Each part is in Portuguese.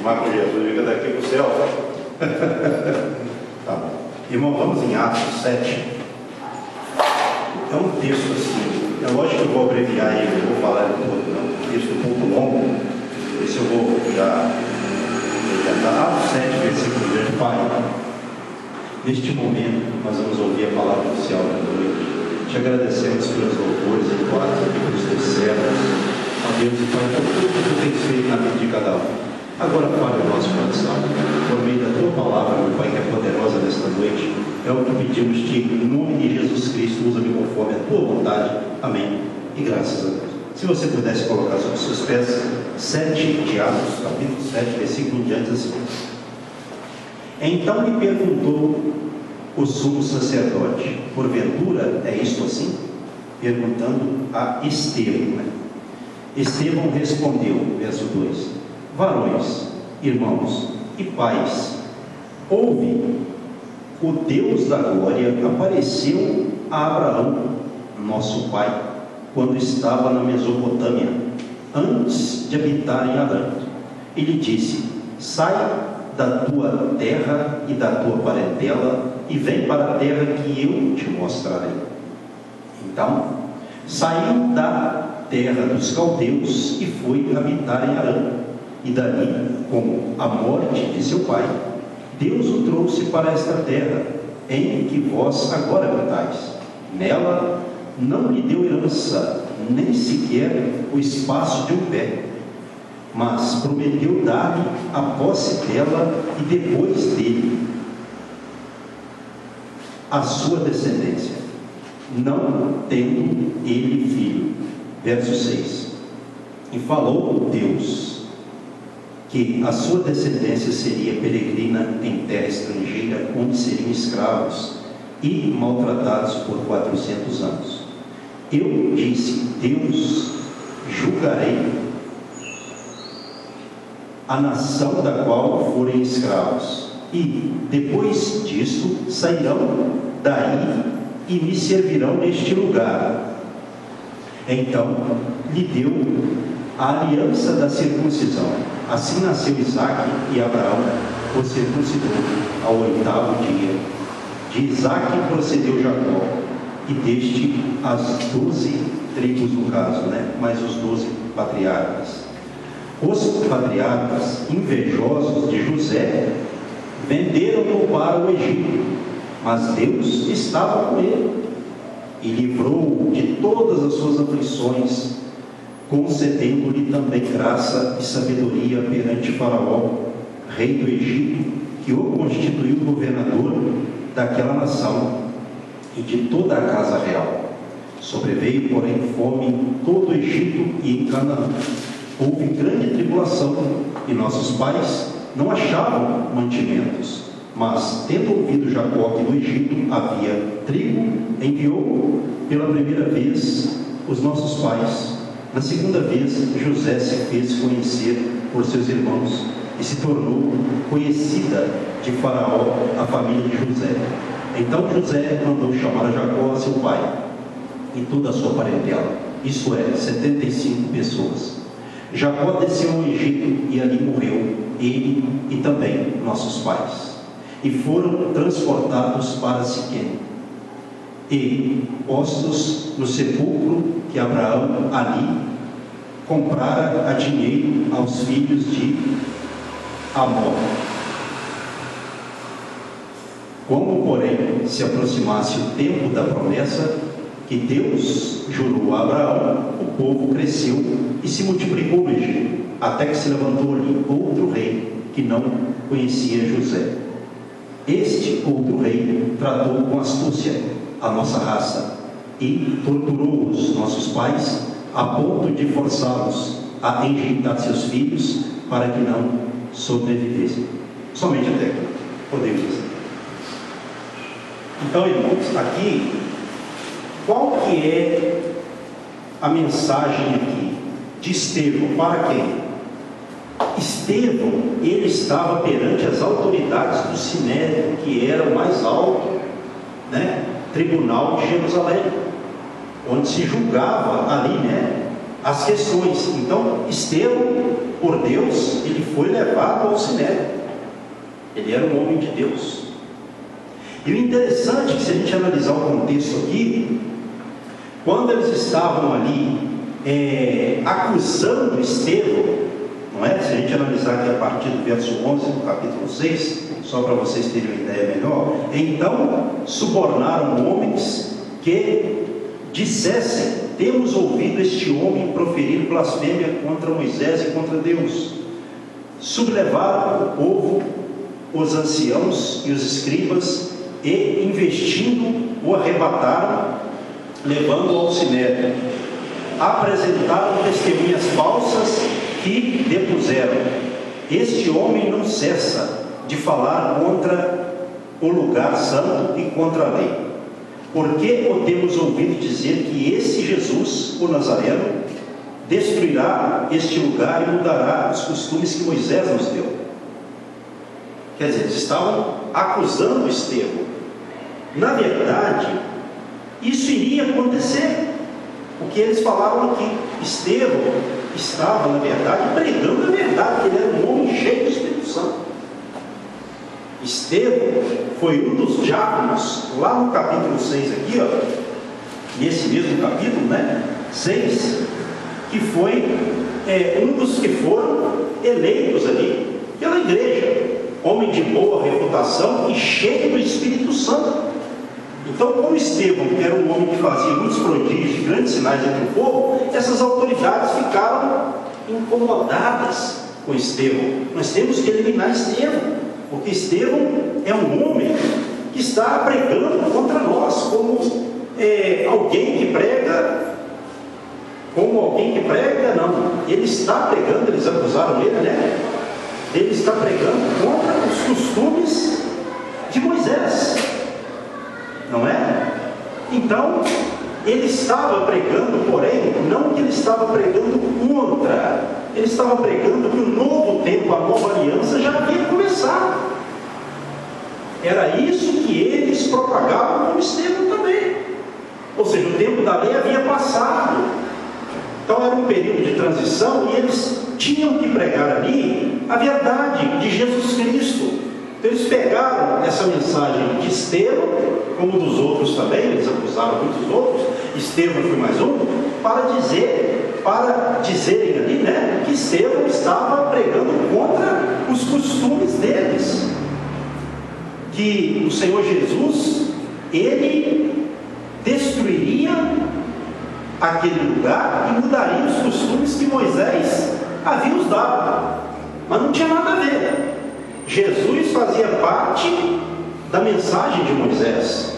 acostumar com Jesus, fica daqui para o céu. Tá bom. Irmão, vamos em Atos 7. É um texto assim, é lógico que eu vou abreviar ele, eu vou falar ele todo, não. Um texto um pouco longo, esse eu vou já adiantar. Atos 7, versículo 2. Pai, neste momento nós vamos ouvir a palavra do céu da noite. Te agradecemos pelos louvores e pelos teus servos, ó Deus e Pai, por tudo que tu tens feito na vida de cada um. Agora fale o nosso coração, por meio da tua palavra, meu Pai, que é poderosa nesta noite. É o que pedimos-te, em nome de Jesus Cristo, usa-me conforme a tua vontade. Amém. E graças a Deus. Se você pudesse colocar sobre os seus pés, 7 de Atos, capítulo 7, versículo diante assim. Então lhe perguntou o sumo sacerdote: porventura é isto assim? Perguntando a Estevão. Estevão respondeu, verso 2: varões, irmãos e pais, ouve, o Deus da glória apareceu a Abraão, nosso pai, quando estava na Mesopotâmia, antes de habitar em Harã. Ele disse: sai da tua terra e da tua parentela e vem para a terra que eu te mostrarei. Então saiu da terra dos caldeus e foi habitar em Harã. E dali, com a morte de seu pai, Deus o trouxe para esta terra, em que vós agora habitais. Nela não lhe deu herança, nem sequer o espaço de um pé, mas prometeu dar-lhe a posse dela e depois dele a sua descendência, não tendo ele filho. Verso 6. E falou Deus que a sua descendência seria peregrina em terra estrangeira, onde seriam escravos e maltratados por 400 anos. Eu disse: Deus, julgarei a nação da qual forem escravos, e depois disto sairão daí e me servirão neste lugar. Então lhe deu a aliança da circuncisão. Assim nasceu Isaque, e Abraão o circuncidou ao 8º dia. De Isaque procedeu Jacó, e deste as 12 tribos, no caso, mais os 12 patriarcas. Os patriarcas, invejosos de José, venderam-no para o Egito, mas Deus estava com ele e livrou-o de todas as suas aflições, concedendo-lhe também graça e sabedoria perante Faraó, rei do Egito, que o constituiu governador daquela nação e de toda a casa real. Sobreveio, porém, fome em todo o Egito e em Canaã. Houve grande tribulação, e nossos pais não achavam mantimentos. Mas, tendo ouvido Jacó que no Egito havia trigo, enviou pela primeira vez os nossos pais. Na segunda vez, José se fez conhecer por seus irmãos e se tornou conhecida de Faraó a família de José. Então José mandou chamar a Jacó, seu pai, e toda a sua parentela, isto é, 75 pessoas. Jacó desceu ao Egito e ali morreu, ele e também nossos pais, e foram transportados para Siquém e postos no sepulcro que Abraão ali comprara a dinheiro aos filhos de Amor. Como, porém, se aproximasse o tempo da promessa que Deus jurou a Abraão, o povo cresceu e se multiplicou no Egito, até que se levantou ali outro rei que não conhecia José. Este outro rei tratou com astúcia a nossa raça e torturou os nossos pais a ponto de forçá-los a enjeitar seus filhos para que não sobrevivessem. Somente até aqui podemos dizer. Então, irmãos, aqui, qual que é a mensagem aqui de Estevão? Para quem? Estevão, ele estava perante as autoridades do Sinédrio, que era o mais alto tribunal de Jerusalém, onde se julgava ali as questões. Então, Estevão, por Deus, ele foi levado ao Sinédrio. Ele era um homem de Deus. E o interessante é que, se a gente analisar o contexto aqui, quando eles estavam ali acusando Estevão, não é? Se a gente analisar aqui a partir do verso 11 do capítulo 6, só para vocês terem uma ideia melhor, então subornaram homens que dissessem: temos ouvido este homem proferir blasfêmia contra Moisés e contra Deus. Sublevaram o povo, os anciãos e os escribas, e investindo o arrebataram, levando-o ao Sinédrio. Apresentaram testemunhas falsas que depuseram: este homem não cessa de falar contra o lugar santo e contra a lei. Porque o temos ouvido dizer que esse Jesus, o Nazareno, destruirá este lugar e mudará os costumes que Moisés nos deu. Quer dizer, eles estavam acusando Estevão. Na verdade, isso iria acontecer. O que eles falaram aqui: Estevão estava, na verdade, pregando a verdade, que ele era um homem cheio do Espírito Santo. Estevão foi um dos diáconos, lá no capítulo 6 aqui, nesse mesmo capítulo, 6, que foi um dos que foram eleitos ali pela igreja, homem de boa reputação e cheio do Espírito Santo. Então, como Estevão era um homem que fazia muitos prodígios, grandes sinais entre o povo, essas autoridades ficaram incomodadas com Estevão. Nós temos que eliminar Estevão, porque Estevão é um homem que está pregando contra nós, como alguém que prega, não. Ele está pregando, eles acusaram ele, Ele está pregando contra os costumes de Moisés. Não é? Então, ele estava pregando, porém, não que ele estava pregando contra, ele estava pregando que o novo tempo, a nova aliança já havia começado. Era isso que eles propagavam com Estevão também. Ou seja, o tempo da lei havia passado. Então era um período de transição e eles tinham que pregar ali a verdade de Jesus Cristo. Então eles pegaram essa mensagem de Estevão, como dos outros também, eles acusaram muitos outros, Estevão foi mais um, para dizerem ali, que Estevão estava pregando contra os costumes deles, que o Senhor Jesus, ele destruiria aquele lugar e mudaria os costumes que Moisés havia nos dado, mas não tinha nada a ver. Jesus fazia parte da mensagem de Moisés.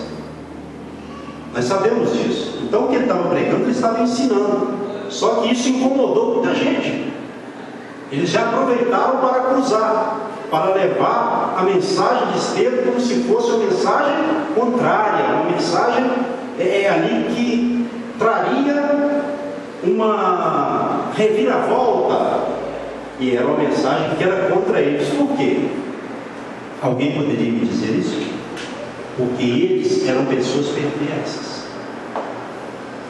Nós sabemos disso. Então o que ele estava pregando, ele estava ensinando. Só que isso incomodou muita gente. Eles já aproveitaram para cruzar, para levar a mensagem de Estevão como se fosse uma mensagem contrária, uma mensagem ali que traria uma reviravolta. E era uma mensagem que era contra eles. Por quê? Alguém poderia me dizer isso? Porque eles eram pessoas perversas.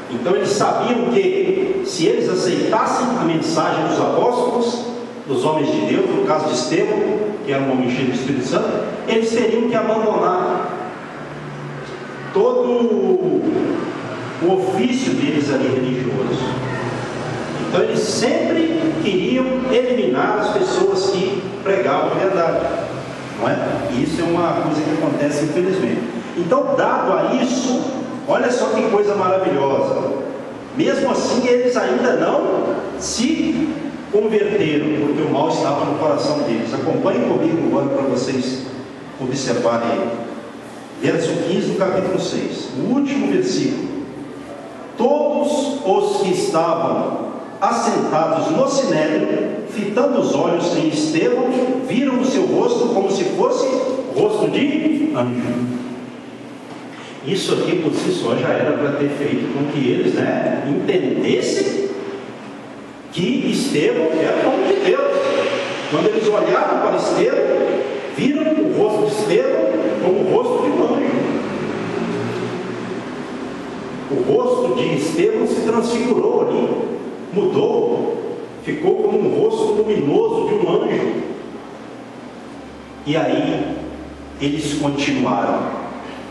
Então eles sabiam que se eles aceitassem a mensagem dos apóstolos, dos homens de Deus, no caso de Estevão, que era um homem cheio do Espírito Santo, eles teriam que abandonar todo o ofício deles ali religioso. Então eles sempre queriam eliminar as pessoas que pregavam a verdade, não é? E isso é uma coisa que acontece infelizmente. Então, dado a isso, olha só que coisa maravilhosa, mesmo assim eles ainda não se converteram, porque o mal estava no coração deles. Acompanhem comigo agora para vocês observarem aí. Verso 15 do capítulo 6, o último versículo. Todos os que estavam assentados no sinédrio, fitando os olhos em Estevão, viram o seu rosto como se fosse o rosto de anjo. Isso aqui por si só já era para ter feito com que eles entendessem que Estevão era o homem de Deus. Quando eles olharam para Estevão, viram o rosto de Estevão como o rosto de um anjo. O rosto de Estevão se transfigurou ali. mudou, ficou como um rosto luminoso de um anjo. E aí, eles continuaram.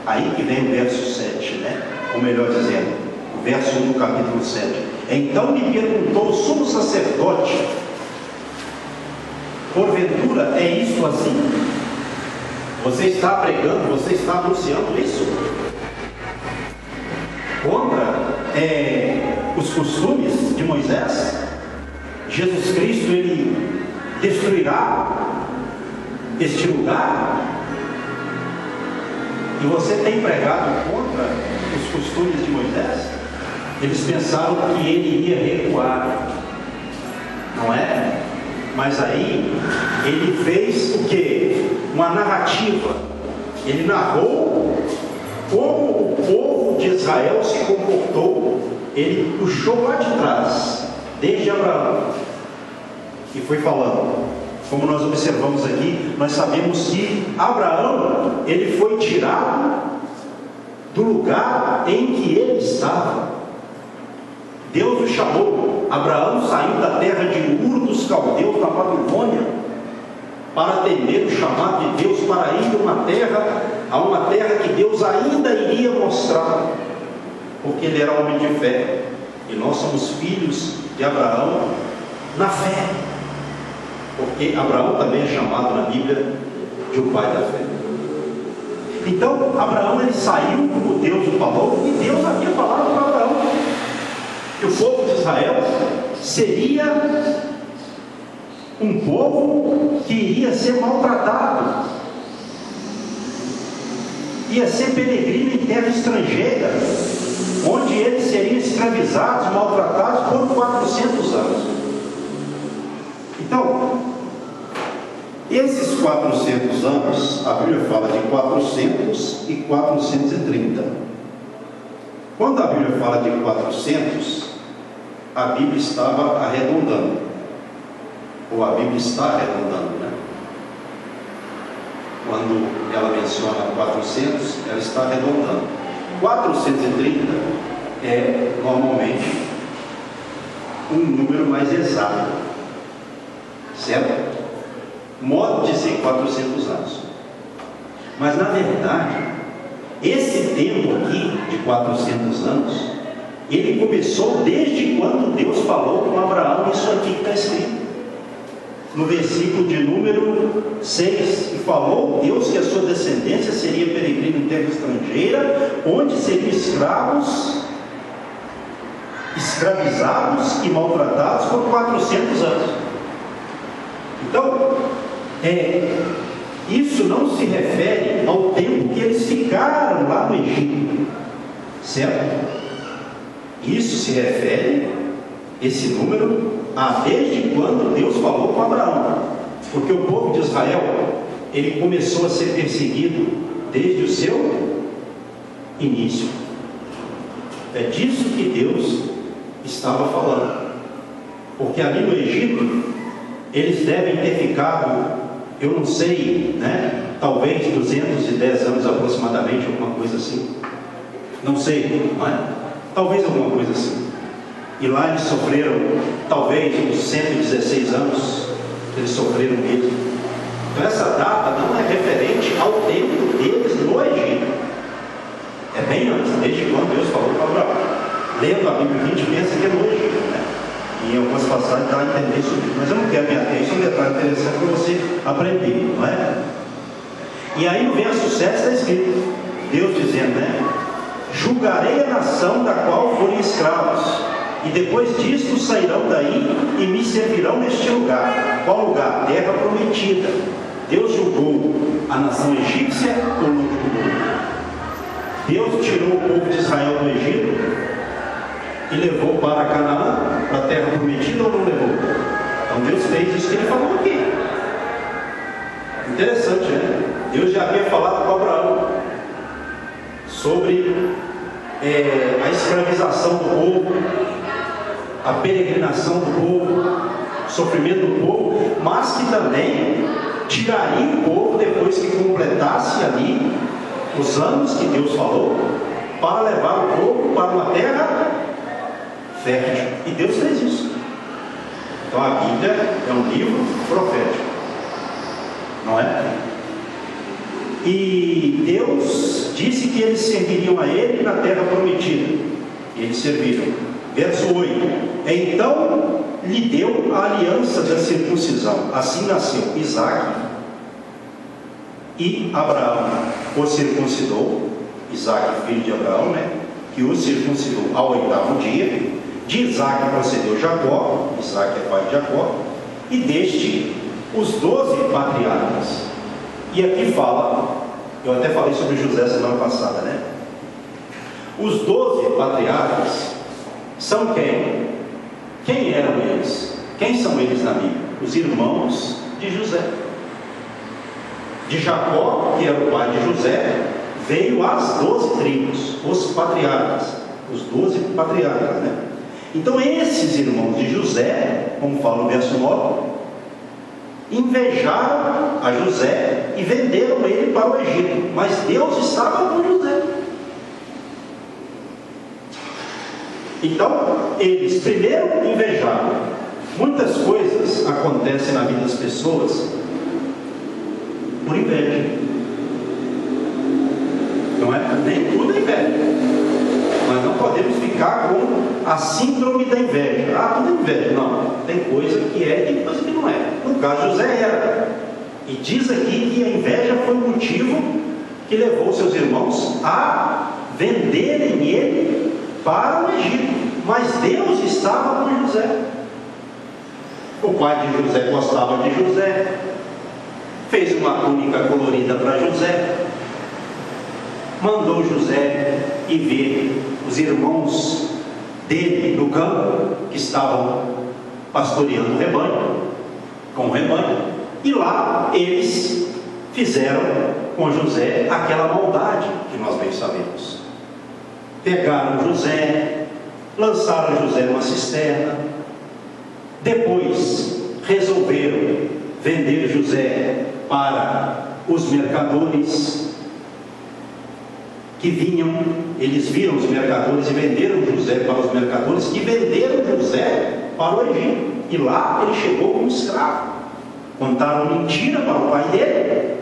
Aí que vem o verso 7, né? Ou melhor dizendo, o verso 1 do capítulo 7. Então me perguntou o sumo sacerdote: porventura é isso assim? Você está pregando, você está anunciando isso? Contra os costumes de Moisés? Jesus Cristo, ele destruirá este lugar? E você tem pregado contra os costumes de Moisés? Eles pensaram que ele ia recuar, não é? Mas aí ele fez o quê? Uma narrativa. Ele narrou como o povo de Israel se comportou. Ele puxou lá de trás, desde Abraão, e foi falando. Como nós observamos aqui, nós sabemos que Abraão, ele foi tirado do lugar em que ele estava. Deus o chamou. Abraão saiu da terra de Ur dos Caldeus, na Babilônia, para atender o chamado de Deus, para ir a uma terra que Deus ainda iria mostrar, porque ele era homem de fé, e nós somos filhos de Abraão na fé, porque Abraão também é chamado na Bíblia de o pai da fé. Então Abraão, ele saiu como Deus o falou, e Deus havia falado para Abraão que o povo de Israel seria um povo que iria ser maltratado, ia ser peregrino em terra estrangeira, onde eles seriam escravizados, maltratados por 400 anos. Então, esses 400 anos, a Bíblia fala de 400 e 430. Quando a Bíblia fala de 400, a Bíblia estava arredondando, ou a Bíblia está arredondando, né? Quando ela menciona 400, ela está arredondando. 430 é normalmente um número mais exato, certo? Modo de dizer 400 anos. Mas na verdade, esse tempo aqui de 400 anos, ele começou desde quando Deus falou com Abraão. Isso aqui que está escrito no versículo de número 6, e falou Deus que a sua descendência seria peregrina em terra estrangeira, onde seriam escravizados e maltratados por 400 anos. Então, isso não se refere ao tempo que eles ficaram lá no Egito, certo? Isso se refere, esse número, a desde quando Deus falou com Abraão, porque o povo de Israel, ele começou a ser perseguido desde o seu início. É disso que Deus estava falando, porque ali no Egito eles devem ter ficado, eu não sei, né? Talvez 210 anos aproximadamente, alguma coisa assim. Não sei, não é? Talvez alguma coisa assim. E lá eles sofreram, talvez uns 116 anos, eles sofreram mesmo. Então essa data não é referente ao tempo deles no Egito. É bem antes, desde quando Deus falou para Abraão. Lendo a Bíblia, a gente pensa que é no Egito, né? E em algumas passagens dá a entender sobre isso, mas eu não quero me ater, isso é um detalhe interessante para você aprender, não é? E aí no verso 7 está escrito, Deus dizendo, né? Julgarei a nação da qual forem escravos, e depois disto sairão daí e me servirão neste lugar. Qual lugar? Terra prometida. Deus julgou a nação egípcia ou não julgou? Deus tirou o povo de Israel do Egito e levou para Canaã, para a terra prometida, ou não levou? Então Deus fez isso que ele falou aqui. Interessante, né? Deus já havia falado com Abraão sobre a escravização do povo, a peregrinação do povo, o sofrimento do povo, mas que também tiraria o povo depois que completasse ali os anos que Deus falou, para levar o povo para uma terra fértil. E Deus fez isso. Então a Bíblia é um livro profético, não é? E Deus disse que eles serviriam a Ele na terra prometida. E eles serviram. Verso 8: então lhe deu a aliança da circuncisão. Assim nasceu Isaque, e Abraão o circuncidou. Isaque, filho de Abraão, né? Que o circuncidou ao 8º dia. De Isaque procedeu Jacó. Isaque é pai de Jacó. E deste os 12 patriarcas. E aqui fala, eu até falei sobre José semana passada, né? Os 12 patriarcas são quem? Quem eram eles? Quem são eles na Bíblia? Os irmãos de José. De Jacó, que era o pai de José, veio as 12 tribos, os patriarcas, os 12 patriarcas, né? Então esses irmãos de José, como fala no verso 9, invejaram a José e venderam ele para o Egito, mas Deus estava com José. Então eles primeiro invejaram. Muitas coisas acontecem na vida das pessoas por inveja, não é? Nem tudo é inveja, mas não podemos ficar com a síndrome da inveja. Ah, tudo é inveja. Não, tem coisa que é e tem coisa que não é. No caso, José era. E diz aqui que a inveja foi o motivo que levou seus irmãos a venderem ele para o Egito. Mas Deus estava com José. O pai de José gostava de José, fez uma túnica colorida para José, mandou José ir ver os irmãos dele no campo, que estavam pastoreando o rebanho, com o rebanho, e lá eles fizeram com José aquela maldade que nós bem sabemos. Pegaram José, lançaram José numa cisterna, depois resolveram vender José para os mercadores que vinham. Eles viram os mercadores e venderam José para os mercadores, que venderam José para o Egito, e lá ele chegou como escravo. Contaram mentira para o pai dele,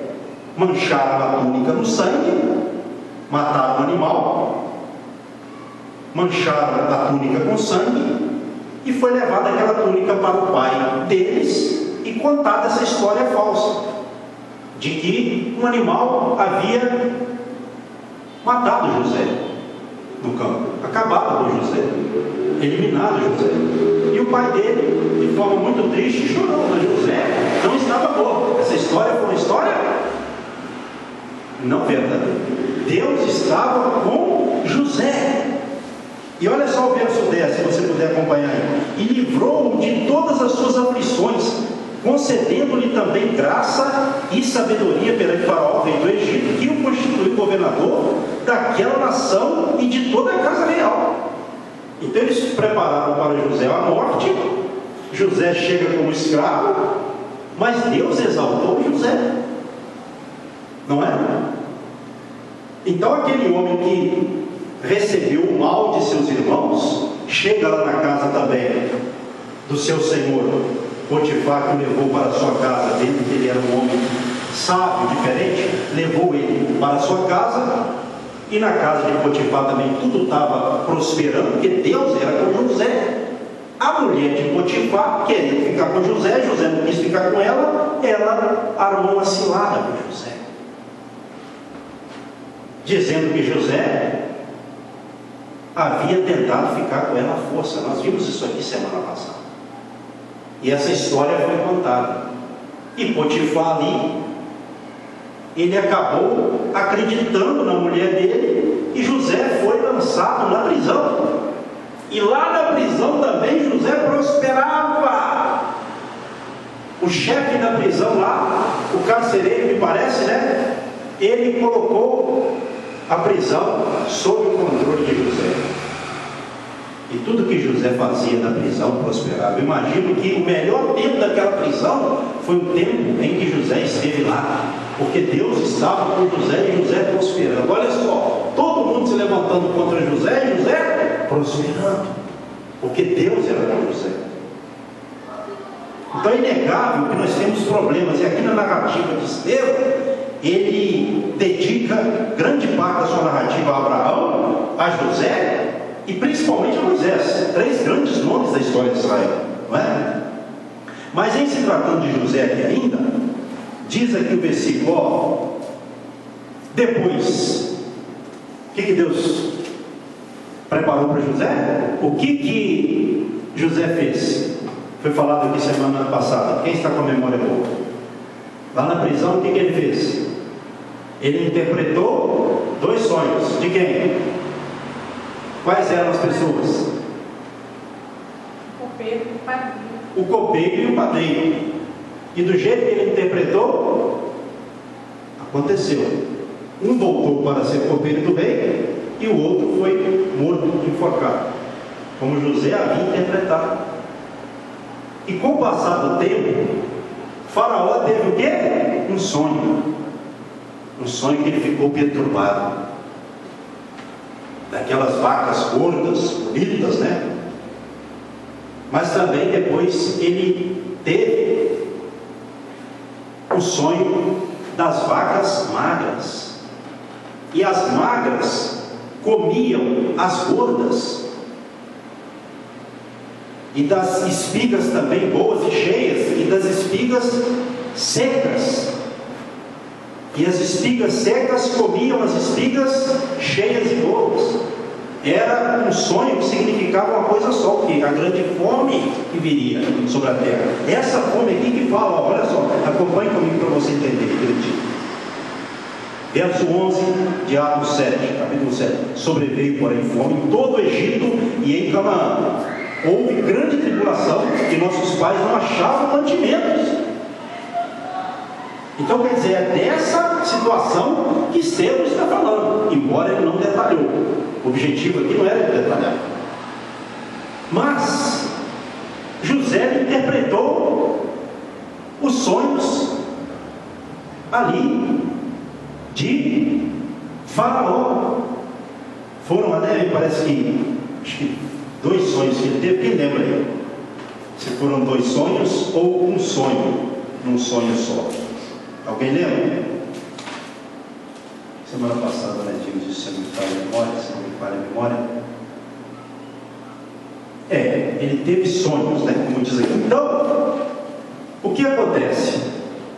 mancharam a túnica no sangue, mataram o animal, mancharam a túnica com sangue, e foi levada aquela túnica para o pai deles e contada essa história falsa de que um animal havia matado José no campo, acabado com José, eliminado José. E o pai dele, de forma muito triste, chorou, mas José não estava morto. Essa história foi uma história não verdadeira. Deus estava com José. E olha só o verso 10, se você puder acompanhar aí. E livrou-o de todas as suas aflições, concedendo-lhe também graça e sabedoria perante Faraó, rei do Egito, que o constituiu governador daquela nação e de toda a casa real. Então eles prepararam para José a morte. José chega como escravo, mas Deus exaltou José, não é? Então aquele homem que recebeu o mal de seus irmãos chega lá na casa também do seu senhor Potifar, que o levou para a sua casa, vendo que ele era um homem sábio, diferente, levou ele para a sua casa. E na casa de Potifar também tudo estava prosperando, porque Deus era com José. A mulher de Potifar queria ficar com José, José não quis ficar com ela, ela armou uma cilada com José, dizendo que José havia tentado ficar com ela à força. Nós vimos isso aqui semana passada. E essa história foi contada. E Potifar ali, ele acabou acreditando na mulher dele, e José foi lançado na prisão. E lá na prisão também José prosperava. O chefe da prisão lá, o carcereiro, me parece, né? Ele colocou a prisão sob o controle de José. E tudo que José fazia na prisão prosperava. Eu imagino que o melhor tempo daquela prisão foi o tempo em que José esteve lá, porque Deus estava com José e José prosperando. Olha só, todo mundo se levantando contra José e José prosperando, porque Deus era com José. Então é inegável que nós temos problemas, e aqui na narrativa de Estevão, ele dedica grande parte da sua narrativa a Abraão, a José e principalmente a Moisés, 3 grandes nomes da história de Israel, não é? Mas em se tratando de José aqui ainda, diz aqui o versículo, ó, depois, o que Deus preparou para José? O que José fez? Foi falado aqui semana passada. Quem está com a memória boa? Lá na prisão, o que ele fez? Ele interpretou 2 sonhos. De quem? Quais eram as pessoas? O copeiro e o padeiro. O copeiro e o padeiro. E do jeito que ele interpretou, aconteceu. Um voltou para ser copeiro do rei e o outro foi morto, enforcado, como José havia interpretado. E com o passar do tempo, Faraó teve o quê? Um sonho que ele ficou perturbado, daquelas vacas gordas, bonitas, né? Mas também depois ele teve o sonho das vacas magras, e as magras comiam as gordas, e das espigas também boas e cheias, e das espigas secas, e as espigas secas comiam as espigas cheias e boas. Era um sonho que significava uma coisa só, porque a grande fome que viria sobre a terra. Essa fome aqui que fala, ó, olha só, acompanhe comigo para você entender direitinho. Verso 11 de Atos 7, capítulo 7. Sobreveio, porém, fome em todo o Egito e em Canaã. Houve grande tribulação e nossos pais não achavam mantimentos. Então, quer dizer, é dessa situação que Estevão está falando, embora ele não detalhou. O objetivo aqui não era detalhar. Mas José interpretou os sonhos ali de Faraó. Foram até, me parece que, acho que 2 sonhos que ele teve. Quem lembra aí? Se foram 2 sonhos ou um sonho, num sonho só. Alguém lembra? Semana passada, né, digo isso, se não me falha a memória, se não me falha a memória. Ele teve sonhos, né, como diz aqui. Então, o que acontece?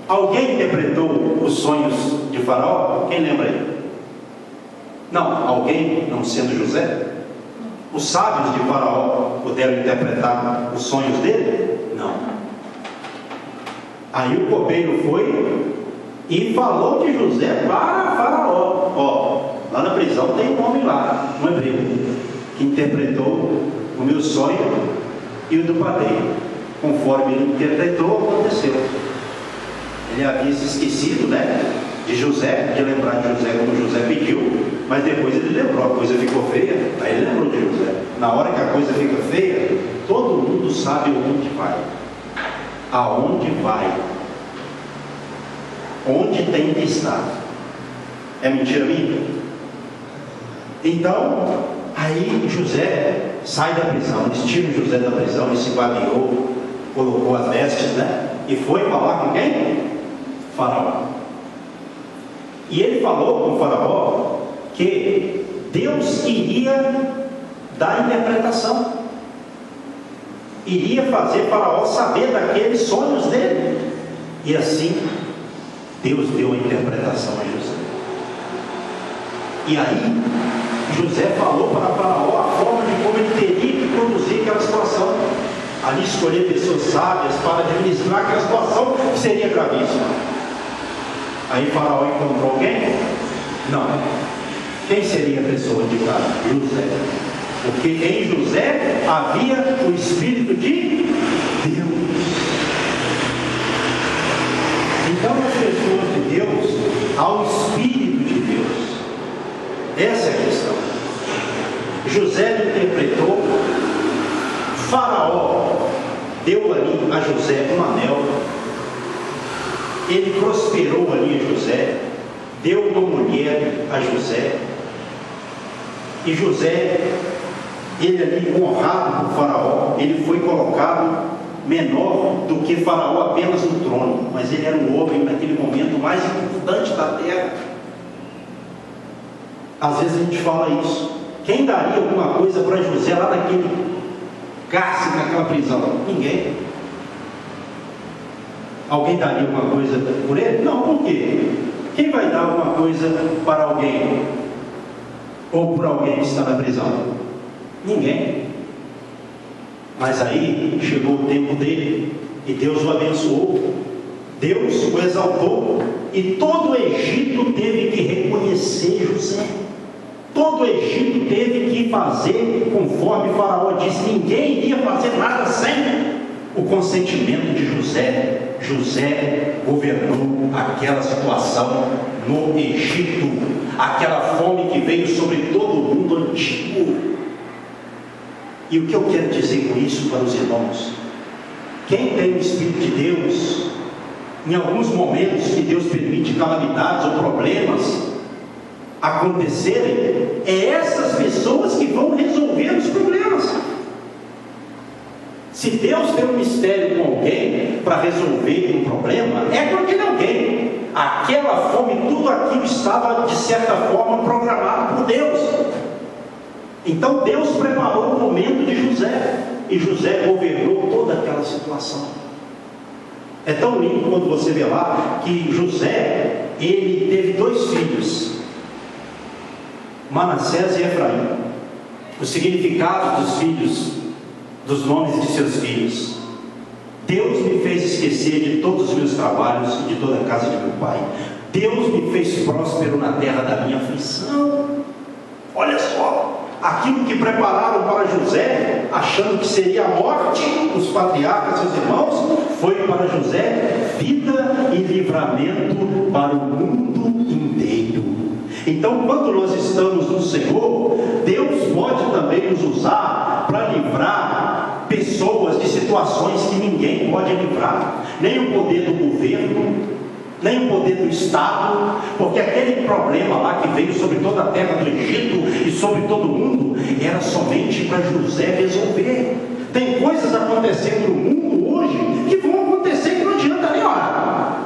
Alguém interpretou os sonhos de Faraó? Quem lembra aí? Não, alguém, não sendo José? Os sábios de Faraó puderam interpretar os sonhos dele? Não. Aí o copeiro foi e falou de José para Faraó. Ó, lá na prisão tem um homem lá, um hebreu, que interpretou o meu sonho e o do padeiro. Conforme ele interpretou, aconteceu. Ele havia se esquecido, né, de José, de lembrar de José como José pediu, mas depois ele lembrou, a coisa ficou feia, aí ele lembrou de José. Na hora que a coisa fica feia, todo mundo sabe onde vai. Aonde vai? Onde tem que estar? É mentira minha? Então, aí José sai da prisão, eles tiram José da prisão, ele se babeou, colocou as vestes, né? E foi falar com quem? Faraó. E ele falou com o Faraó que Deus iria dar interpretação, iria fazer Faraó saber daqueles sonhos dele. E assim Deus deu a interpretação a José. E aí José falou para Faraó a forma de como ele teria que conduzir aquela situação, ali escolher pessoas sábias para administrar aquela situação que seria gravíssima. Aí Faraó encontrou alguém? Não. Quem seria a pessoa indicada? José. Porque em José havia o Espírito de Deus. Então, nas pessoas de Deus, há o Espírito de Deus. Essa é a questão. José interpretou, Faraó deu ali a José um anel, ele prosperou ali a José, deu uma mulher a José, e José, ele ali honrado por Faraó, ele foi colocado menor do que Faraó apenas no trono, mas ele era um homem naquele momento mais importante da terra. Às vezes a gente fala isso. Quem daria alguma coisa para José lá naquele cárcere, naquela prisão? Ninguém. Alguém daria alguma coisa por ele? Não, por quê? Quem vai dar alguma coisa para alguém? Ou por alguém que está na prisão? Ninguém. Mas aí chegou o tempo dele e Deus o abençoou, Deus o exaltou, e todo o Egito teve que reconhecer José. Todo o Egito teve que fazer conforme Faraó disse. Ninguém iria fazer nada sem o consentimento de José. José governou aquela situação no Egito, aquela fome que veio sobre todo o mundo antigo. E o que eu quero dizer com isso para os irmãos? Quem tem o Espírito de Deus, em alguns momentos que Deus permite calamidades ou problemas acontecerem, é essas pessoas que vão resolver os problemas. Se Deus tem um mistério com alguém para resolver um problema, é com aquele alguém. Aquela fome, tudo aquilo estava de certa forma programado por Deus. Então Deus preparou o momento de José, e José governou toda aquela situação. É tão lindo quando você vê lá que José, ele teve 2 filhos, Manassés e Efraim. O significado dos filhos, dos nomes de seus filhos: Deus me fez esquecer de todos os meus trabalhos e de toda a casa de meu pai. Deus me fez próspero na terra da minha aflição. Olha só, aquilo que prepararam para José, achando que seria a morte, os patriarcas, seus irmãos, foi para José vida e livramento para o mundo inteiro. Então, quando nós estamos no Senhor, Deus pode também nos usar para livrar pessoas de situações que ninguém pode livrar, nem o poder do governo, nem o poder do Estado, porque aquele problema lá que veio sobre toda a terra do Egito e sobre todo o mundo, era somente para José resolver. Tem coisas acontecendo no mundo hoje que vão acontecer que não adianta nem orar.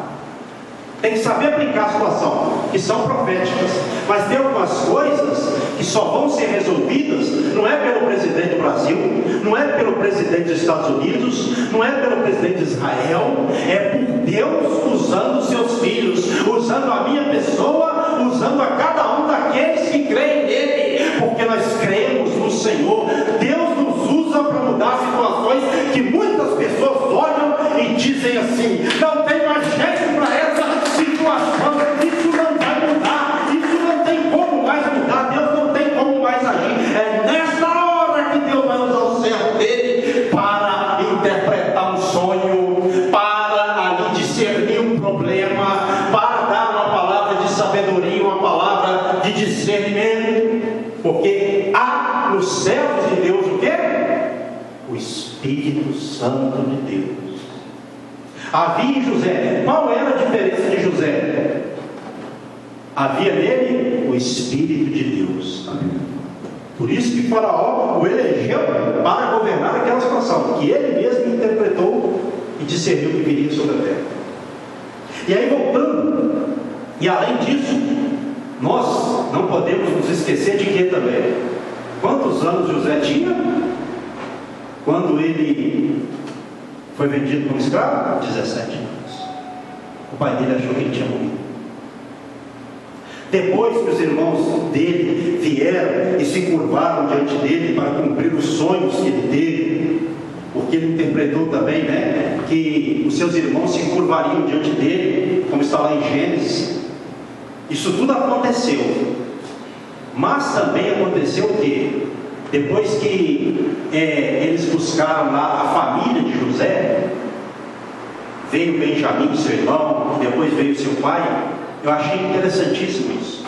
Tem que saber aplicar a situação, que são proféticas. Mas tem algumas coisas que só vão ser resolvidas, não é pelo presidente do Brasil, não é pelo presidente dos Estados Unidos, não é pelo presidente de Israel, é por Deus usando seus filhos, usando a minha pessoa, usando a cada um daqueles que creem nele, porque nós cremos no Senhor. Deus nos usa para mudar situações que muitas pessoas olham e dizem assim: não tem mais jeito para essa situação, isso não vai mudar, isso não tem como mais mudar, Deus não tem como mais agir. É nessa hora que Deus vai usar o servo dele para interpretar um sonho, para ali discernir um problema, para dar uma palavra de sabedoria, uma palavra de discernimento, porque há nos servos de Deus o quê? O Espírito Santo de Deus. Havia em José, qual era a diferença de José? Havia nele o Espírito de Deus. Por isso que Faraó o elegeu para governar aquela situação, que ele mesmo interpretou e discerniu o que viria sobre a terra. E aí, voltando, e além disso, nós não podemos nos esquecer de que também? Quantos anos José tinha quando ele foi vendido como escravo? 17 anos. O pai dele achou que ele tinha morrido. Depois que os irmãos dele vieram e se curvaram diante dele para cumprir os sonhos que ele teve, porque ele interpretou também, que os seus irmãos se curvariam diante dele, como está lá em Gênesis. Isso tudo aconteceu. Mas também aconteceu o quê? Depois que eles buscaram lá a família de José, veio Benjamim, seu irmão, e depois veio seu pai. Eu achei interessantíssimo isso.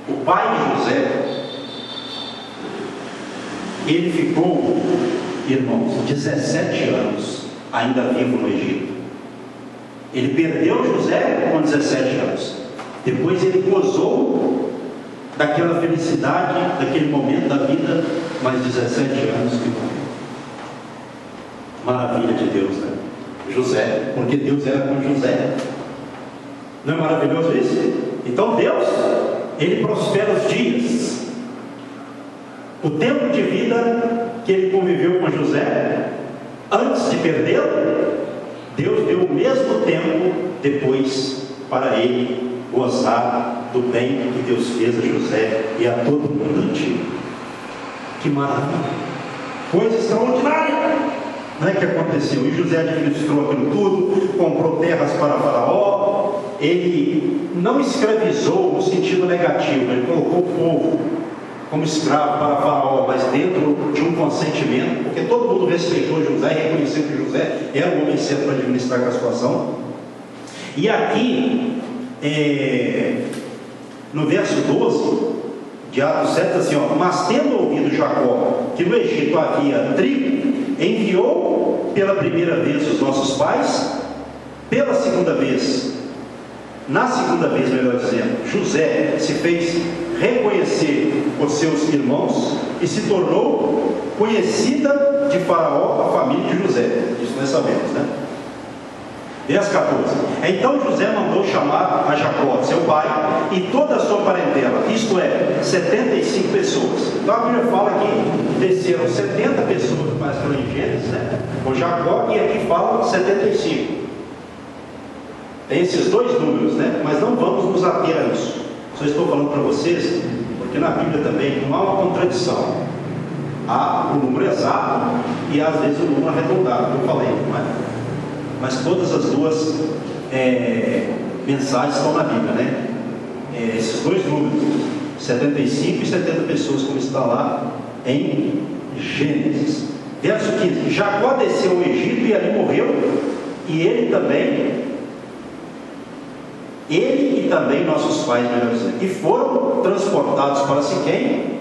O pai de José, ele ficou, irmãos, 17 anos ainda vivo no Egito. Ele perdeu José com 17 anos. Depois ele gozou daquela felicidade, daquele momento da vida, mais 17 anos que morreu. maravilha de Deus, né? José, porque Deus era com José. Não é maravilhoso isso? Então Deus, Ele prospera os dias. O tempo de vida que ele conviveu com José, antes de perdê-lo, Deus deu o mesmo tempo depois para ele gozar do bem que Deus fez a José e a todo mundo antigo. Que maravilha! Coisa extraordinária, não é que aconteceu? E José administrou aquilo tudo, comprou terras para Faraó. Ele não escravizou no sentido negativo, ele colocou o povo como escravo para Faraó, mas dentro de um consentimento, porque todo mundo respeitou José e reconheceu que José era o homem certo para administrar a situação. E aqui, no verso 12 de Atos 7, assim, ó: mas tendo ouvido Jacó que no Egito havia trigo, enviou pela primeira vez os nossos pais, pela segunda vez, na segunda vez, melhor dizendo, José se fez reconhecer por seus irmãos e se tornou conhecida de Faraó a família de José. Isso nós sabemos, né? Verso 14: então José mandou chamar a Jacó, seu pai, e toda a sua parentela, isto é, 75 pessoas. Então a Bíblia fala que desceram 70 pessoas mais para em Gênesis, né, com Jacó, e aqui fala 75. Tem esses dois números, né? Mas não vamos nos ater a isso. Só estou falando para vocês, porque na Bíblia também não há uma contradição. Há o número exato e às vezes o número arredondado, como eu falei, não é? Mas todas as duas mensagens estão na Bíblia, né? Esses dois números, 75 e 70 pessoas, como está lá em Gênesis. Verso 15: Jacó desceu ao Egito e ali morreu, e ele e também nossos pais, melhor dizendo, e foram transportados para Siquém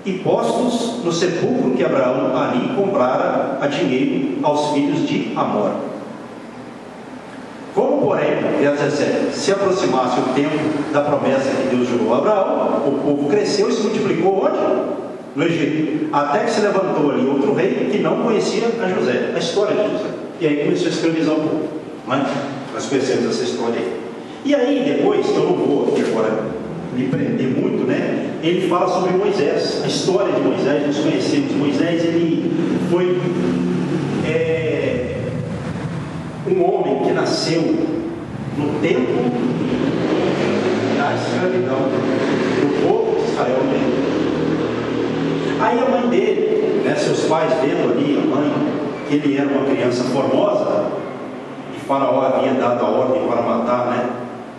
e postos no sepulcro que Abraão ali comprara a dinheiro aos filhos de Amor. Como, porém, verso 17, se aproximasse o tempo da promessa que Deus jurou a Abraão, o povo cresceu e se multiplicou onde? No Egito, até que se levantou ali outro rei que não conhecia a José, a história de José, e aí começou a escravizar o povo. Mas nós conhecemos essa história aí. E aí depois, eu não vou aqui agora me prender muito, né? Ele fala sobre Moisés, a história de Moisés. Nós conhecemos Moisés. Ele foi um homem que nasceu no tempo da escravidão do povo de Israel mesmo. Aí a mãe dele, né, seus pais vendo ali a mãe, que ele era uma criança formosa, e Faraó havia dado a ordem para matar, né,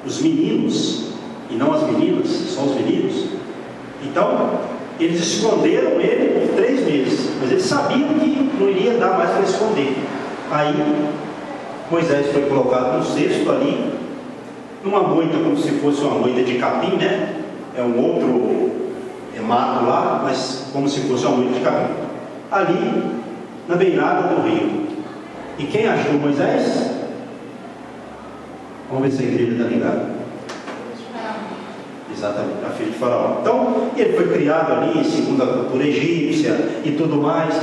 os meninos, e não as meninas, só os meninos. Então, eles esconderam ele por 3 meses, mas eles sabiam que não iria dar mais para esconder. Aí, Moisés foi colocado no cesto ali, numa moita, como se fosse uma moita de capim, né? É um outro mato lá, mas como se fosse uma moita de capim. Ali, na beirada do rio. E quem ajudou Moisés? Vamos ver se a igreja está ligada. Exatamente, a filha de Faraó. Então, ele foi criado ali, segundo a cultura egípcia e tudo mais.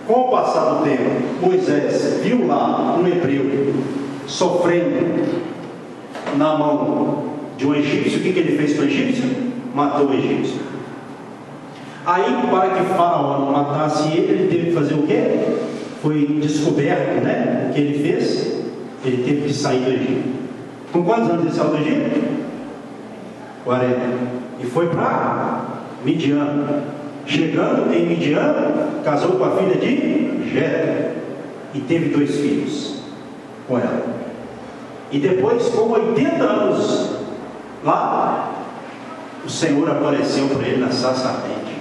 Com o passar do tempo, Moisés viu lá um hebreu sofrendo na mão de um egípcio. O que ele fez com o egípcio? Matou o egípcio. Aí, para que Faraó não matasse ele teve que fazer o quê? Foi descoberto, né? O que ele fez? Ele teve que sair do Egito. Com quantos anos ele saiu do Egito? 40. E foi para Midian. Chegando em Midian, casou com a filha de Jetro e teve 2 filhos com ela. E depois, com 80 anos lá, o Senhor apareceu para ele na sarça ardente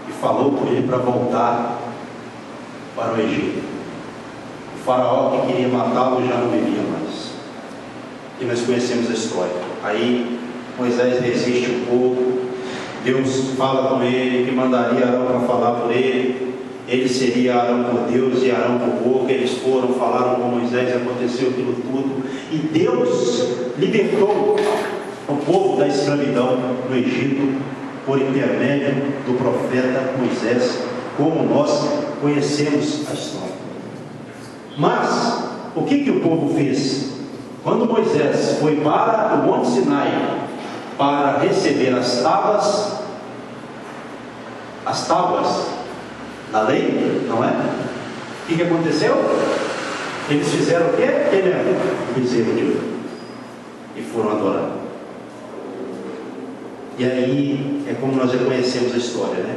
e falou com ele para voltar para o Egito. O faraó que queria matá-lo já não vivia mais. E nós conhecemos a história. Aí Moisés resiste um pouco. Deus fala com ele que mandaria Arão para falar por ele. Ele seria Arão por Deus e Arão por boca. Eles foram, falaram com Moisés e aconteceu aquilo tudo. E Deus libertou o povo da escravidão no Egito por intermédio do profeta Moisés, como nós conhecemos a história. Mas, o que o povo fez? Quando Moisés foi para o Monte Sinai para receber as tábuas da lei, não é? O que aconteceu? Eles fizeram o quê? O bezerro de ouro e foram adorar. E aí é como nós já conhecemos a história, né?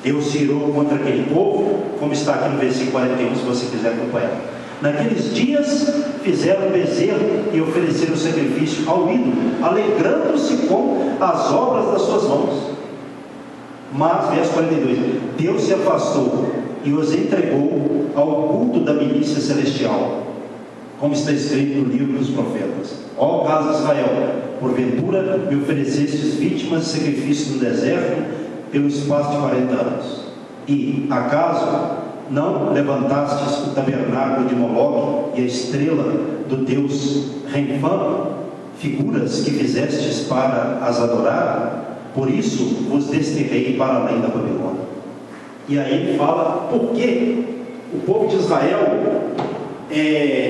Deus se irou contra aquele povo, como está aqui no versículo 41, se você quiser acompanhar. Naqueles dias fizeram um bezerro e ofereceram sacrifício ao ídolo, alegrando-se com as obras das suas mãos. Mas, verso 42, Deus se afastou e os entregou ao culto da milícia celestial, como está escrito no livro dos profetas: ó casa de Israel, porventura me oferecestes vítimas de sacrifício no deserto pelo espaço de 40 anos, e acaso não levantastes o tabernáculo de Moloque e a estrela do Deus Renfã, figuras que fizestes para as adorar? Por isso vos desterrei para além da Babilônia. E aí ele fala por que o povo de Israel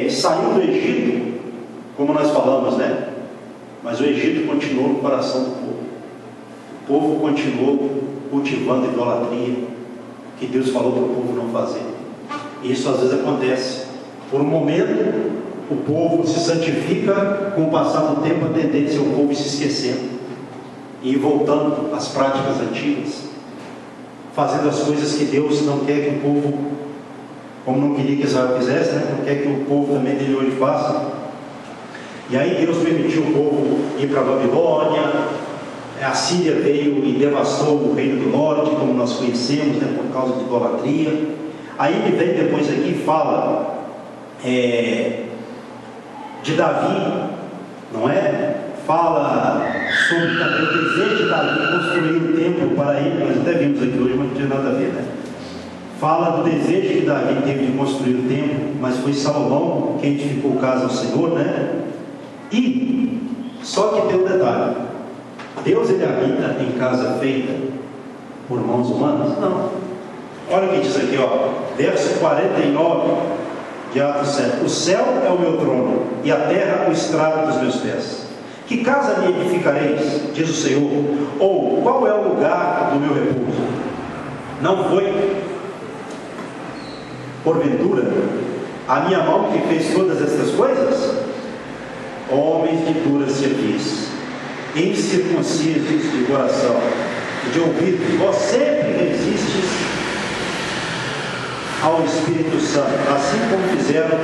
saiu do Egito, como nós falamos, né? Mas o Egito continuou no coração do povo. O povo continuou cultivando idolatria, que Deus falou para o povo não fazer. E isso às vezes acontece. Por um momento, o povo se santifica, com o passar do tempo, a tendência é o povo se esquecendo e ir voltando às práticas antigas, fazendo as coisas que Deus não quer que o povo, como não queria que Israel fizesse, né? Não quer que o povo também dele hoje faça. E aí Deus permitiu o povo ir para a Babilônia. A Síria veio e devastou o reino do norte, como nós conhecemos, né? Por causa de idolatria. Aí ele vem depois aqui e fala de Davi, não é? Fala sobre também o desejo de Davi construir um templo para ele. Nós até vimos aqui hoje, mas não tinha nada a ver, né? Fala do desejo que Davi teve de construir o templo, mas foi Salomão quem edificou casa ao Senhor, né? E só que tem um detalhe: Deus, ele habita em casa feita por mãos humanas? Não. Olha o que diz aqui, ó, verso 49 de Atos 7: o céu é o meu trono e a terra o estrado dos meus pés. Que casa me edificareis, diz o Senhor? Ou qual é o lugar do meu repouso? Não foi, porventura, a minha mão que fez todas estas coisas? Homens de dura cerviz, incircuncisos de coração e de ouvido, vós sempre resistes ao Espírito Santo, assim como fizeram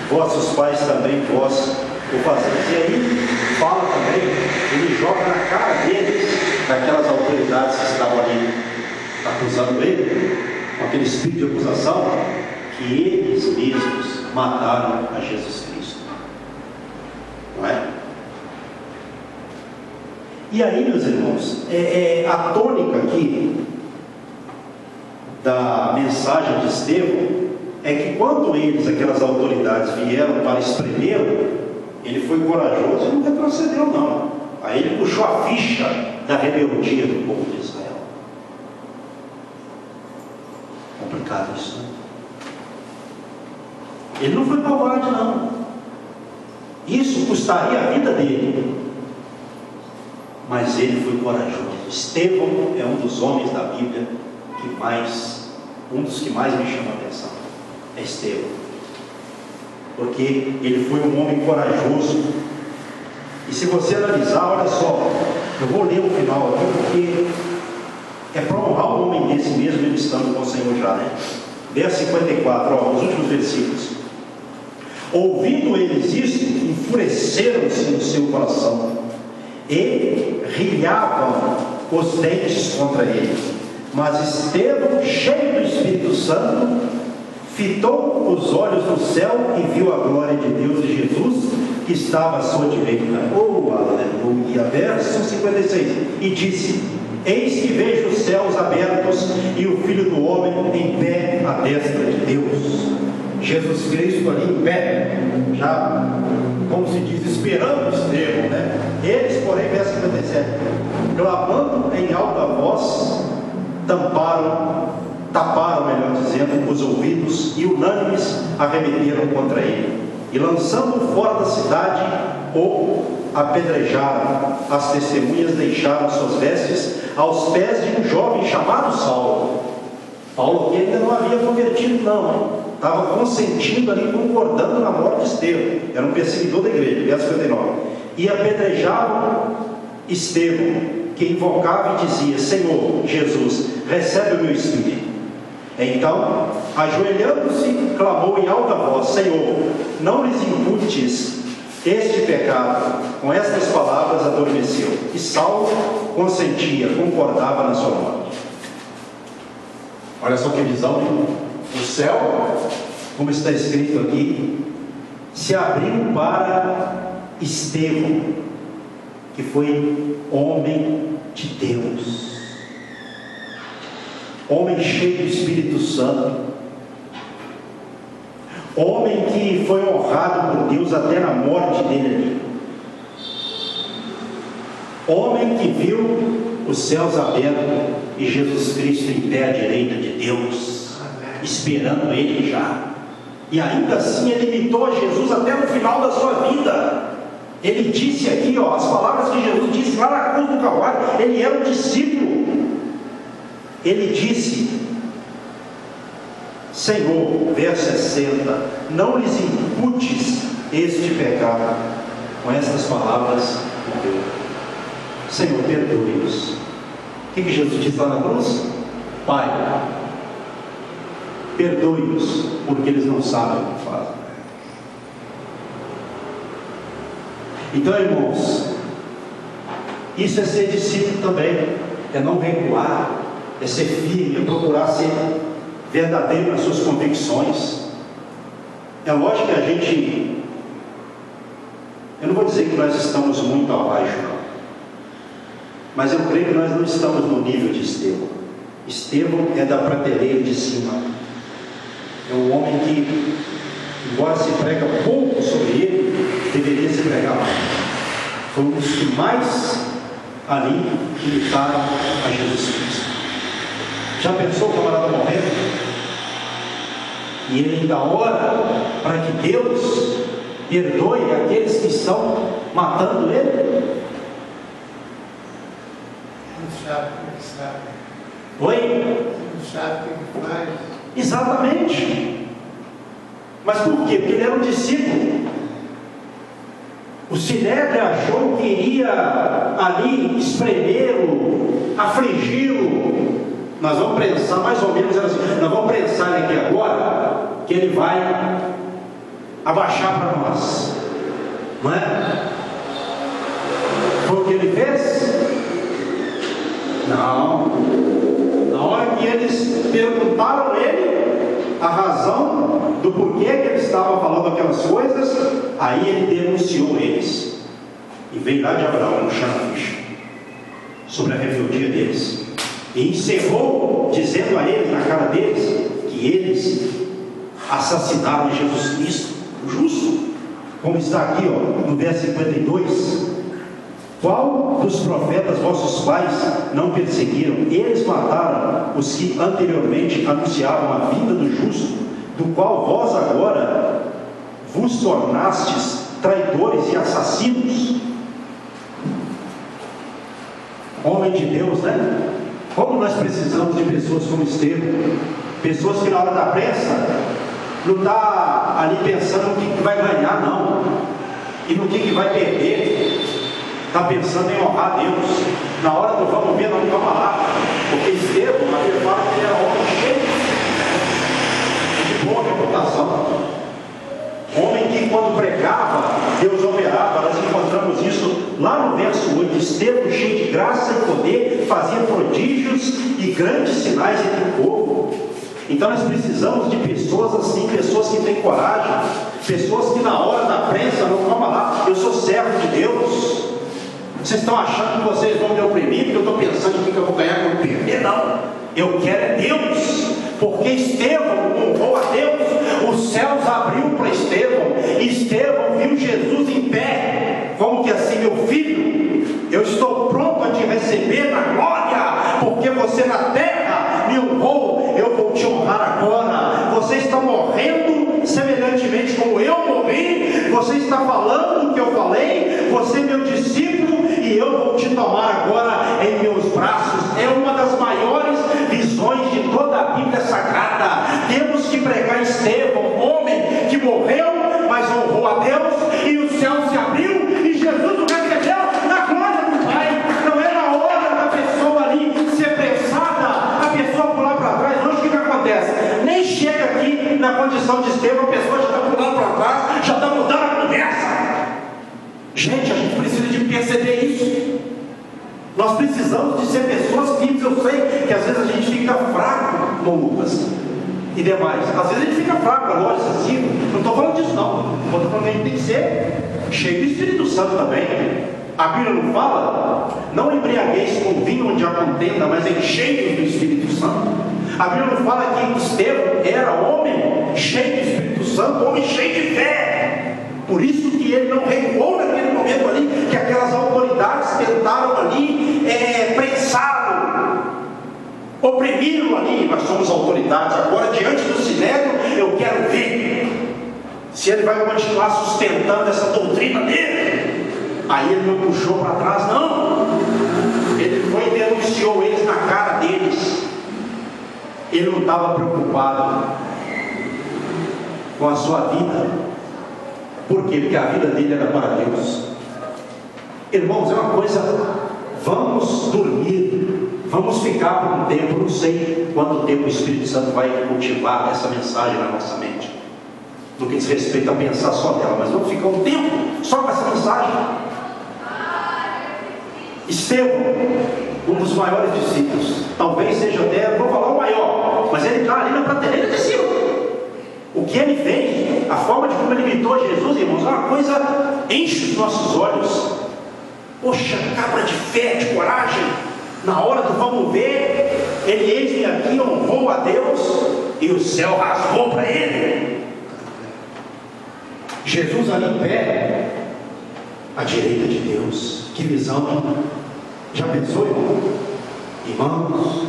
vossos pais também, vós o fazeis. E aí fala também, ele joga na cara deles, daquelas autoridades que estavam ali acusando ele, com aquele espírito de acusação, que eles mesmos mataram a Jesus Cristo, não é? E aí, meus irmãos, a tônica aqui da mensagem de Estevão é que quando eles, aquelas autoridades, vieram para espremê-lo, ele foi corajoso e não retrocedeu, não. Aí ele puxou a ficha da rebeldia do povo de Israel. Complicado isso, né? Ele não foi covarde, não. Isso custaria a vida dele, mas ele foi corajoso. Estevão é um dos homens da Bíblia um dos que mais me chama a atenção. É Estevão, porque ele foi um homem corajoso. E se você analisar, olha só, eu vou ler o final aqui, porque é para honrar um homem desse mesmo, ele estando com o Senhor já, né? Verso 54, ó, os últimos versículos. Ouvindo eles isso, enfureceram-se no seu coração e rilhavam os dentes contra ele. Mas Estevão, cheio do Espírito Santo, fitou os olhos no céu e viu a glória de Deus e Jesus, que estava à sua direita. Oh, aleluia! Verso 56. E disse: eis que vejo os céus abertos e o Filho do Homem em pé à destra de Deus. Jesus Cristo ali em pé, já, como se diz, esperando Estevão, né? Eles, porém, verso 57, clamando em alta voz, taparam melhor dizendo, os ouvidos, e unânimes arremeteram contra ele. E lançando-o fora da cidade, o apedrejaram. As testemunhas deixaram suas vestes aos pés de um jovem chamado Saulo. Paulo, que ainda não havia convertido, não. Estava consentindo ali, concordando na morte de Estevão. Era um perseguidor da igreja, verso 59. E apedrejavam Estevão, que invocava e dizia: Senhor Jesus, recebe o meu espírito. Então, ajoelhando-se, clamou em alta voz: Senhor, não lhes imputes este pecado. Com estas palavras adormeceu. E Saulo consentia, concordava na sua morte. Olha só que visão, hein? O céu, como está escrito aqui, se abriu para Estevão, que foi homem de Deus, homem cheio do Espírito Santo, homem que foi honrado por Deus até na morte dele, homem que viu os céus abertos e Jesus Cristo em pé à direita de Deus, esperando ele já. E ainda assim ele imitou a Jesus até no final da sua vida. Ele disse aqui, as palavras que Jesus disse lá na cruz do Calvário. Ele era um discípulo. Ele disse: Senhor, verso 60, não lhes imputes este pecado. Com essas palavras, morreu. Senhor, perdoe-os. O que Jesus disse lá na cruz? Pai, perdoe-os, porque eles não sabem o que fazem. Então, irmãos, isso é ser discípulo também, é não recuar, é ser firme, é procurar ser verdadeiro nas suas convicções. É lógico que a gente, eu não vou dizer que nós estamos muito abaixo, não, mas eu creio que nós não estamos no nível de Estevão. Estevão é da prateleira de cima, é um homem que, embora se prega pouco sobre ele, deveria se pregar mais. Foi um dos que mais ali imitaram a Jesus Cristo. Já pensou o camarada morrendo? E ele ainda ora para que Deus perdoe aqueles que estão matando ele? Não sabe o que sabe. Oi? Não sabe o que faz. Exatamente. Mas por quê? Porque ele era um discípulo. O Sinédrio achou que iria ali espremê-lo, afligi-lo. Nós vamos pensar mais ou menos assim, nós vamos pensar aqui agora que ele vai abaixar para nós, não é? Foi o que ele fez? Não. Na hora que eles perguntaram a ele a razão do porquê que ele estava falando aquelas coisas, aí ele denunciou eles. E veio lá de Abraão, no Xanafish, sobre a rebeldia deles. E encerrou dizendo a eles, na cara deles, que eles assassinaram Jesus Cristo, o justo. Como está aqui, no verso 52. Qual dos profetas vossos pais não perseguiram? Eles mataram os que anteriormente anunciavam a vinda do justo, do qual vós agora vos tornastes traidores e assassinos. Homem de Deus, né? Como nós precisamos de pessoas como Estevão, pessoas que na hora da pressa não está ali pensando no que vai ganhar, não, e no que vai perder. Está pensando em honrar Deus. Na hora do vamos ver, não vamos lá. Porque Estevão, a Bíblia fala que ele era um homem cheio de boa reputação. Homem que quando pregava, Deus operava. Nós encontramos isso lá no verso 8. Estevão, cheio de graça e poder, fazia prodígios e grandes sinais entre o povo. Então nós precisamos de pessoas assim, pessoas que têm coragem, pessoas que na hora da prensa não vamos lá. Eu sou servo de Deus. Vocês estão achando que vocês vão me oprimir, porque eu estou pensando em que eu vou ganhar quando perder? Não, eu quero é Deus, porque Estevão honrou a Deus, os céus abriu para Estevão, Estevão viu Jesus em pé, como que assim, meu filho, eu estou pronto a te receber na glória, porque você na terra me honrou, eu vou te honrar você está morrendo semelhantemente como eu morri, você está falando o que eu falei, você é meu discípulo e eu vou te tomar agora em meus braços. É uma das maiores visões de toda a Bíblia Sagrada. Temos que pregar Estevão, homem que morreu, mas honrou a Deus, e o céu se abriu e Jesus o recebeu na glória do Pai. Não é na hora da pessoa ali ser pressada, a pessoa pular para trás. Hoje o que acontece? Nem chega aqui na condição de Estevão, a pessoa já está pulando para trás, já está mudando a conversa. Gente, a gente precisa de perceber isso. Nós precisamos de ser pessoas firmes. Eu sei que às vezes a gente fica fraco, Lucas e demais. Às vezes a gente fica fraco, lógico, assim. Não estou falando disso não. Estou falando que a gente tem que ser cheio do Espírito Santo também. A Bíblia não fala: não embriagueis com vinho onde há contenda, mas enchei-vos do Espírito Santo. A Bíblia não fala que Estevão era homem cheio do Espírito Santo, homem cheio de fé. Por isso que ele não recuou naquele momento ali, que aquelas autoridades tentaram ali prensá-lo, oprimi-lo ali. Nós somos autoridades agora diante do Sinédrio. Eu quero ver se ele vai continuar sustentando essa doutrina dele. Aí ele não puxou para trás, não. Ele foi e denunciou eles na cara deles. Ele não estava preocupado com a sua vida. Por quê? Porque a vida dele era para Deus. Irmãos, é uma coisa: vamos dormir, vamos ficar por um tempo. Não sei quanto tempo o Espírito Santo vai cultivar essa mensagem na nossa mente, no que diz respeito a pensar só nela, mas vamos ficar um tempo só com essa mensagem. Estevão, um dos maiores discípulos, talvez seja até, vou falar o maior, mas ele está ali na prateleira de cima. O que ele fez, a forma de como ele imitou Jesus, irmãos, é uma coisa que enche os nossos olhos. Poxa, cabra de fé, de coragem. Na hora do vamos ver, ele, eis-me aqui, honrou a Deus e o céu rasgou para ele. Jesus ali em pé, à direita de Deus. Que visão! Já pensou, irmão? Irmãos,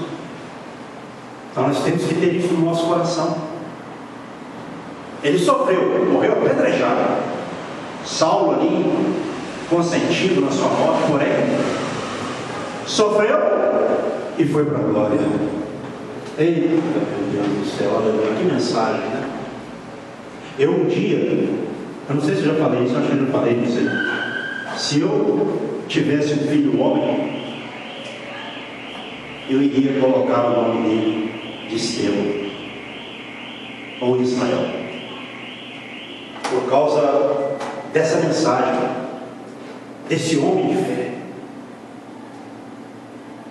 então nós temos que ter isso no nosso coração. Ele sofreu, morreu apedrejado. Saulo ali, consentido na sua morte, porém, sofreu e foi para a glória. Eita, meu Deus do céu, olha que mensagem, né? Eu um dia, eu não sei se eu já falei isso, acho que eu já falei, não sei. Se eu tivesse um filho homem, eu iria colocar o nome dele de Estevão ou Ismael, por causa dessa mensagem, desse homem de fé,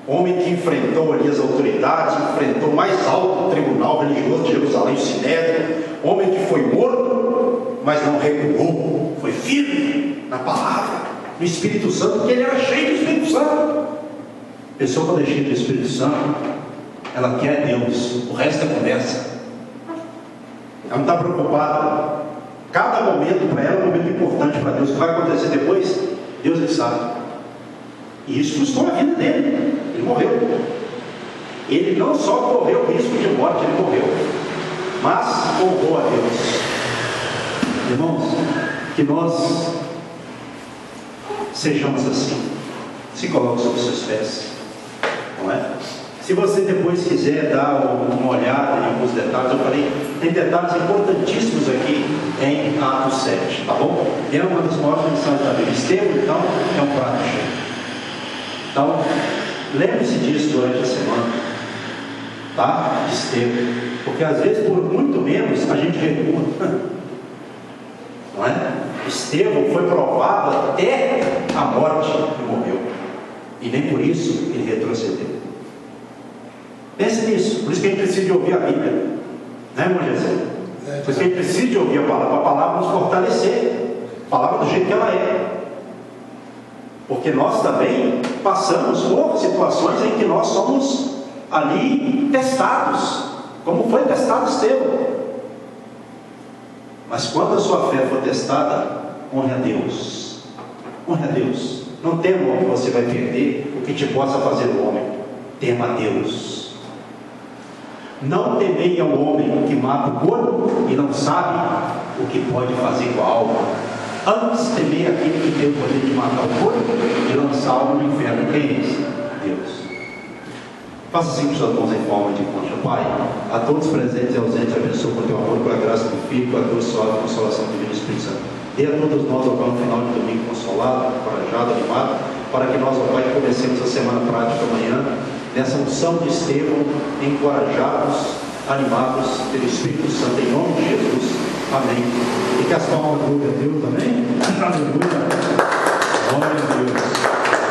homem que enfrentou ali as autoridades, enfrentou o mais alto tribunal religioso de Jerusalém, o Sinédrio, homem que foi morto, mas não recuou, foi firme na palavra, no Espírito Santo, porque ele era cheio do Espírito Santo. A pessoa, quando é cheia do Espírito Santo, ela quer Deus, o resto é conversa. Ela não está preocupada. Cada momento para ela é um momento importante para Deus. O que vai acontecer depois, Deus ele sabe. E isso custou a vida dele. Ele morreu. Ele não só correu o risco de morte, ele morreu, mas honrou a Deus. Irmãos, que nós sejamos assim. Se coloque sobre os seus pés, não é? Se você depois quiser dar uma olhada em alguns detalhes, eu falei, tem detalhes importantíssimos aqui em Atos 7, tá bom? É uma das maiores mensagens da Bíblia. Estevão, então, é um prato cheio. Então, lembre-se disso durante a semana, tá? De Estevão, porque às vezes por muito menos a gente recua, não é? Estevão foi provado até a morte e morreu, e nem por isso ele retrocedeu. Pense nisso. Por isso que a gente precisa de ouvir a Bíblia, né, irmão Jesus? Por isso que a gente precisa de ouvir a palavra nos fortalecer, a palavra do jeito que ela é, porque nós também passamos por situações em que nós somos ali testados, como foi testado Estevão. Mas quando a sua fé for testada, honre a Deus. Honre a Deus. Não tema o que você vai perder, o que te possa fazer o homem. Tema a Deus. Não temei ao homem que mata o corpo e não sabe o que pode fazer com a alma. Antes temei aquele que tem o poder de matar o corpo e lançar a alma no inferno. Quem é esse? Deus. Faça assim com suas mãos em forma de concha. Pai, a todos presentes e ausentes, abençoa com teu amor, com a graça do Filho, com a tua suave consolação do Divino Espírito Santo. Dê a todos nós, ó Pai, um final de domingo consolado, encorajado, animado, para que nós, ó Pai, comecemos a semana prática amanhã, nessa unção de Estevão, encorajados, animados pelo Espírito Santo, em nome de Jesus. Amém. E que as palmas glória a Deus, amém? Aleluia. Glória a Deus.